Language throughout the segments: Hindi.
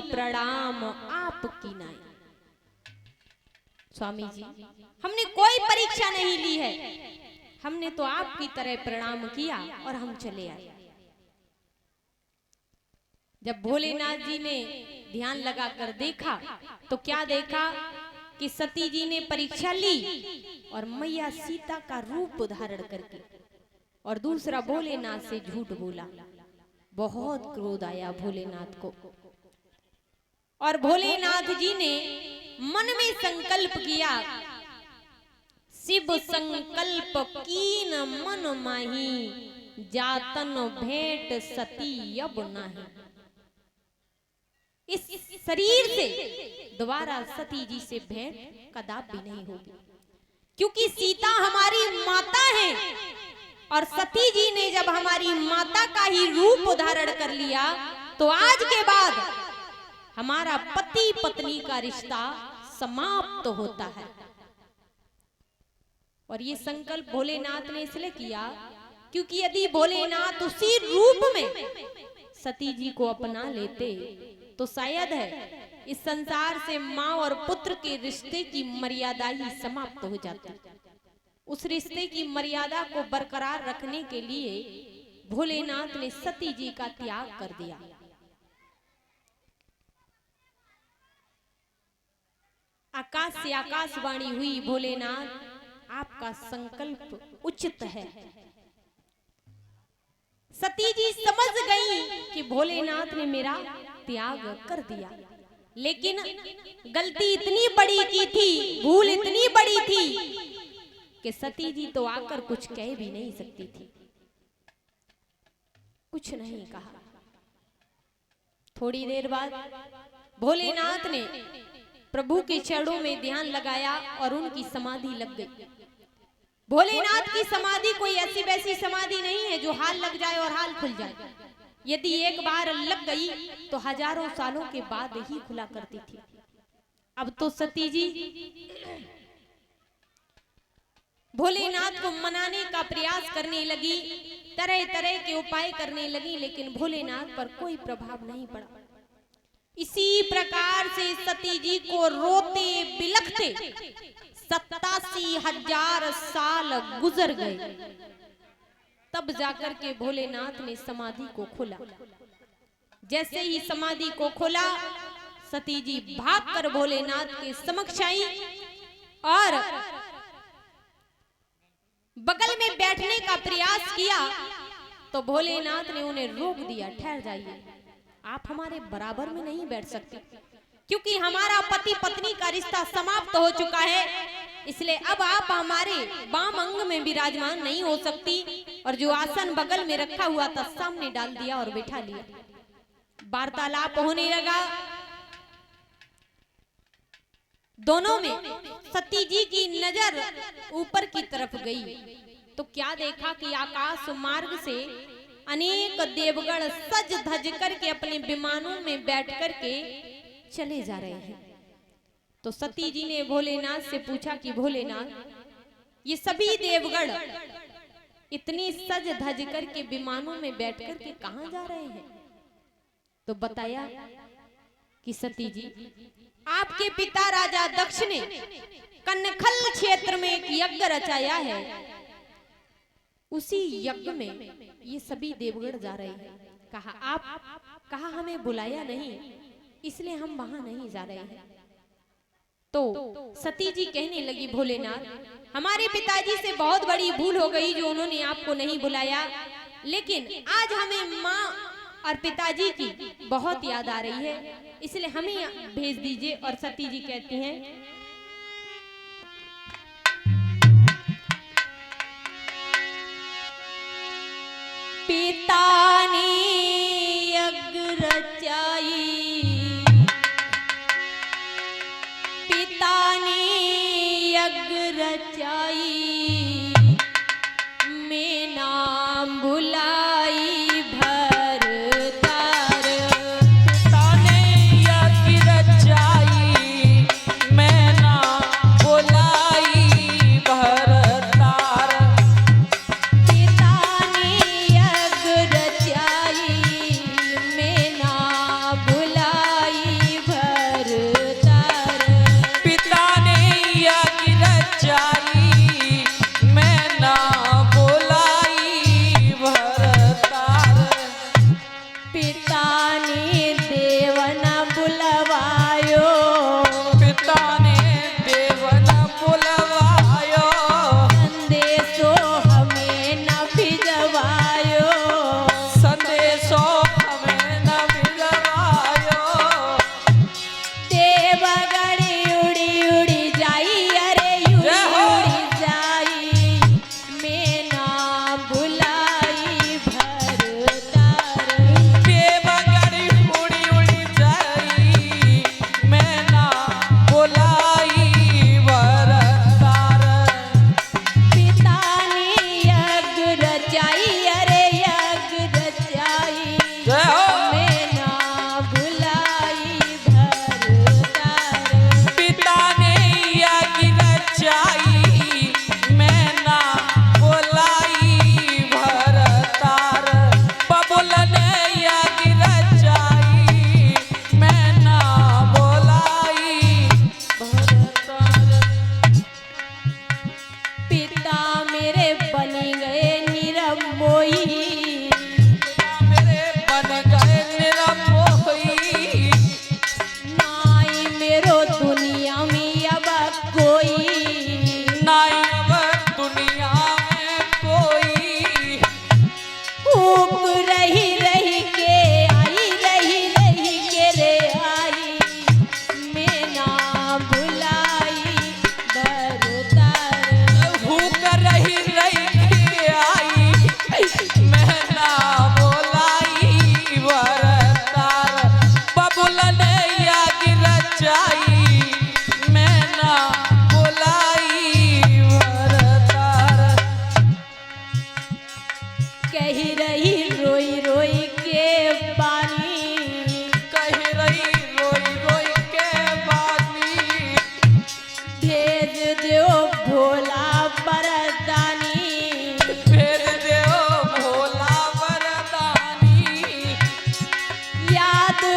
प्रणाम आपकी नाई। स्वामी जी, हमने कोई परीक्षा नहीं ली है, हमने तो आपकी तरह प्रणाम किया और हम चले आए। जब भोलेनाथ जी ने ध्यान लगाकर देखा तो क्या देखा कि सती जी ने परीक्षा ली और मैया सीता का रूप धारण करके, और दूसरा भोलेनाथ से झूठ बोला। बहुत क्रोध आया भोलेनाथ को, और भोलेनाथ जी ने मन में संकल्प किया, शिव संकल्प कीन मन माही, जातन भेंट सती अब नाही। इस शरीर से दोबारा सती जी से भेंट कदापि नहीं होगी, क्योंकि सीता हमारी माता है और सती जी ने जब हमारी माता का ही रूप धारण कर लिया तो आज के बाद हमारा पति पत्नी का रिश्ता समाप्त होता है। और ये संकल्प भोलेनाथ ने इसलिए किया क्योंकि यदि भोलेनाथ उसी रूप में सती जी को अपना लेते तो शायद है इस संसार से माँ और पुत्र के रिश्ते की मर्यादा ही समाप्त हो जाती। उस रिश्ते की मर्यादा को बरकरार रखने के लिए भोलेनाथ ने सती जी का त्याग कर दिया। आकाश से आकाशवाणी हुई, भोलेनाथ आपका संकल्प उचित है। सती जी समझ गई कि भोलेनाथ ने मेरा त्याग कर दिया, लेकिन गलती इतनी बड़ी की थी, भूल इतनी बड़ी थी कि सती जी तो आकर कुछ कह भी नहीं सकती थी, कुछ नहीं कहा। थोड़ी देर बाद भोलेनाथ ने प्रभु के चरणों में ध्यान लगाया और उनकी समाधि लग गई। भोलेनाथ की समाधि कोई ऐसी वैसी समाधि नहीं है जो हाल लग जाए और हाल खुल जाए। यदि एक बार लग गई तो हजारों सालों के बाद ही खुला करती थी। अब तो सती जी भोलेनाथ को मनाने का प्रयास करने लगी, तरह तरह के उपाय करने लगी, लेकिन भोलेनाथ पर कोई प्रभाव नहीं पड़ा। इसी प्रकार से सती जी को रोते बिलखते 87,000 साल गुजर गए। तब जाकर के भोलेनाथ ने समाधि को खोला। जैसे ही समाधि को खोला, सती जी भागकर भोलेनाथ के समक्ष आई और बगल में बैठने का प्रयास किया तो भोलेनाथ ने उन्हें रोक दिया, ठहर जाइए, आप हमारे बराबर में नहीं बैठ सकते, क्योंकि हमारा पति पत्नी का रिश्ता समाप्त हो चुका है, इसलिए अब आप हमारे बाम अंग में विराजमान नहीं हो सकती। और जो आसन बगल में रखा हुआ था सामने डाल दिया और बैठा लिया। वार्तालाप होने लगा। दोनों में सती जी की नजर ऊपर की तरफ गई तो क्या देखा कि आकाश मार्ग से अनेक देवगण सज धज करके अपने विमानों में बैठ करके चले जा रहे हैं। तो सती जी ने भोलेनाथ से पूछा कि भोलेनाथ, ये सभी देवगण इतनी सज धज करके विमानों में बैठ करके कहां जा रहे हैं? तो बताया कि सती जी, आपके पिता राजा दक्ष ने कनखल क्षेत्र में एक यज्ञ रचाया है, उसी यज्ञ में ये सभी देवगण जा रहे हैं। कहा आप कहा हमें बुलाया नहीं, इसलिए हम वहां नहीं जा रहे हैं। तो सती जी कहने लगी, भोलेनाथ, हमारे पिताजी से बहुत बड़ी भूल हो गई जो उन्होंने आपको नहीं बुलाया, लेकिन आज हमें माँ और पिताजी की बहुत याद आ रही है, इसलिए हमें भेज दीजिए। और सती जी कहती हैं, पिता ने यज्ञ रचाई, पिता ने यज्ञ रचाई, मैं नाम बुलाई भरतार। पिता ने यज्ञ रचाई, मैं नाम बुलाई भरतार। पिता ने यज्ञ रचाई,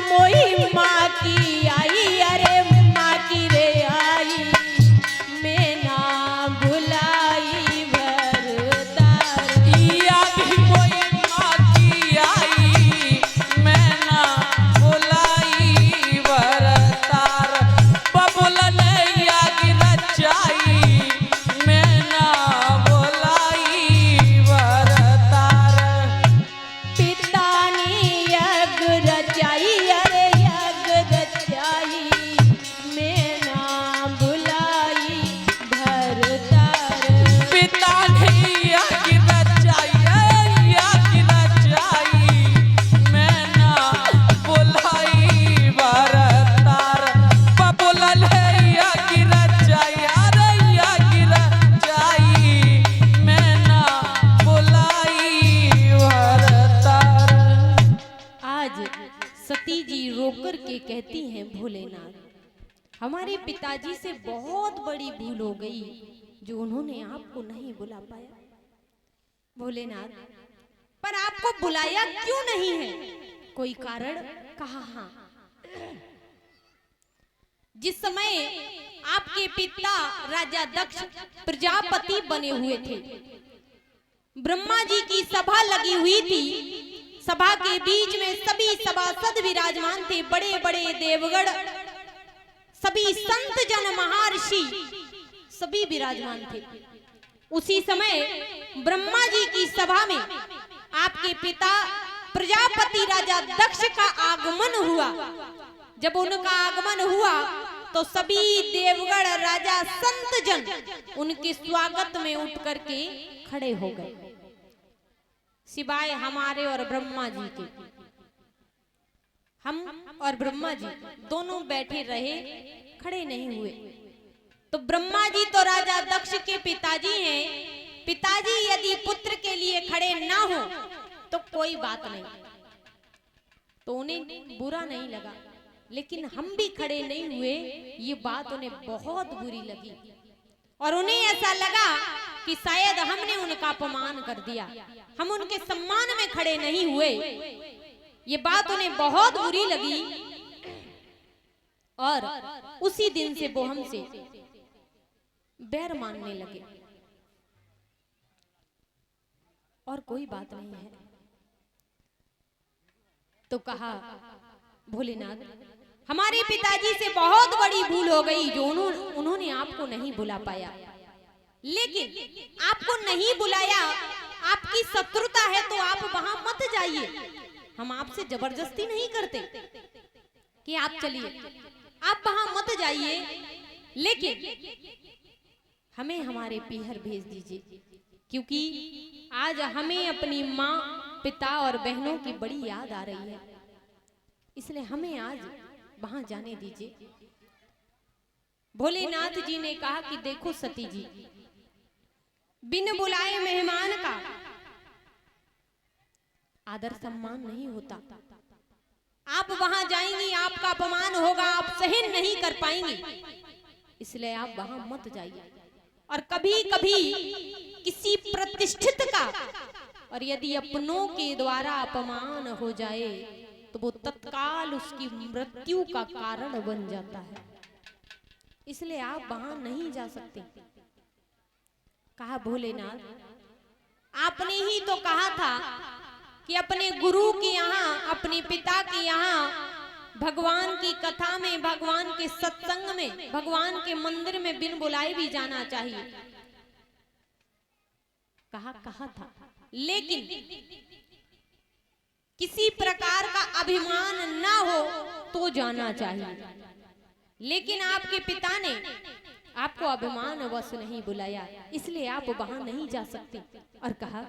मोई माँ की आई, अरे माँ की रे आई, मैं ना भुलाई भरतार। याद कोई माँ की आई, मैं ना बुलाई वरतार। बबुलन याद रचाई, मैं ना बुलाई वरतार। पिता ने यज्ञ रचाई, अरे यज्ञ रचाई, मैं ना भुलाई भरतार। पिता ने याद रचाई, याद रचाई, मैं ना बुलाई वरतार। बबुलन याद रचाई, अरे याद रचाई, मैं ना बुलाई वरतार। आज सती जी रोकर के कहती हैं, भोलेनाथ हमारे पिताजी से बहुत बड़ी भूल हो गई जो उन्होंने आपको नहीं बुला पाया। भोलेनाथ पर आपको बुलाया क्यों नहीं है, कोई कारण? कहा हाँ, जिस समय आपके पिता राजा दक्ष प्रजापति बने हुए थे, ब्रह्मा जी की सभा लगी हुई थी। सभा के बीच में सभी सभासद विराजमान थे, बड़े बड़े देवगण, सभी संत जन महर्षि सभी विराजमान थे। उसी समय ब्रह्मा जी की सभा में आपके पिता प्रजापति राजा दक्ष का आगमन हुआ। जब उनका आगमन हुआ तो सभी देवगण, राजा, संत जन उनके स्वागत में उठ करके खड़े हो गए, सिवाय हमारे और ब्रह्मा जी के। हम और ब्रह्मा जी दोनों बैठे रहे, खड़े नहीं हुए। तो ब्रह्मा जी तो राजा दक्ष के पिताजी हैं, पिताजी यदि पुत्र के लिए खड़े ना हो तो कोई बात नहीं, तो उन्हें बुरा नहीं लगा। लेकिन हम भी खड़े नहीं हुए, ये बात उन्हें बहुत बुरी लगी और उन्हें ऐसा लगा कि शायद हमने उनका अपमान कर दिया, हम उनके सम्मान में खड़े नहीं हुए। ये बात उन्हें बहुत बुरी लगी और उसी दिन से वो हमसे बैर मानने लगे। और कोई बात नहीं है। तो कहा, भोलेनाथ हमारे पिताजी से बहुत बड़ी भूल हो गई जो उन्होंने आपको नहीं बुला पाया। लेकिन आपको नहीं बुलाया, आपकी शत्रुता है तो आप वहां मत जाइए। हम आपसे जबरदस्ती नहीं करते कि आप चलिए, आप वहां मत जाइए, लेकिन हमें हमारे पीहर भेज दीजिए, क्योंकि आज हमें अपनी माँ, पिता और बहनों की बड़ी याद आ रही है, इसलिए हमें आज वहां जाने दीजिए। भोलेनाथ जी ने कहा कि देखो सती जी, बिन बुलाए मेहमान का आदर सम्मान नहीं होता। आप वहां जाएंगी, आपका अपमान होगा, आप सहन नहीं कर पाएंगी, इसलिए आप वहां मत जाइए। और कभी कभी किसी प्रतिष्ठित का और यदि अपनों के द्वारा अपमान हो जाए तो वो तत्काल उसकी मृत्यु का कारण बन जाता है, इसलिए आप वहां नहीं जा सकते। कहा, भोलेनाथ आपने ही तो कहा था कि अपने गुरु के यहाँ, अपने पिता के यहाँ भगवान की कथा में, भगवान के सत्संग में, भगवान के मंदिर में बिन बुलाए भी जाना चाहिए। कहा था, लेकिन किसी प्रकार का अभिमान ना हो तो जाना चाहिए। लेकिन आपके पिता ने आपको अभिमान वश नहीं बुलाया, इसलिए आप वहां नहीं जा सकते। और कहा,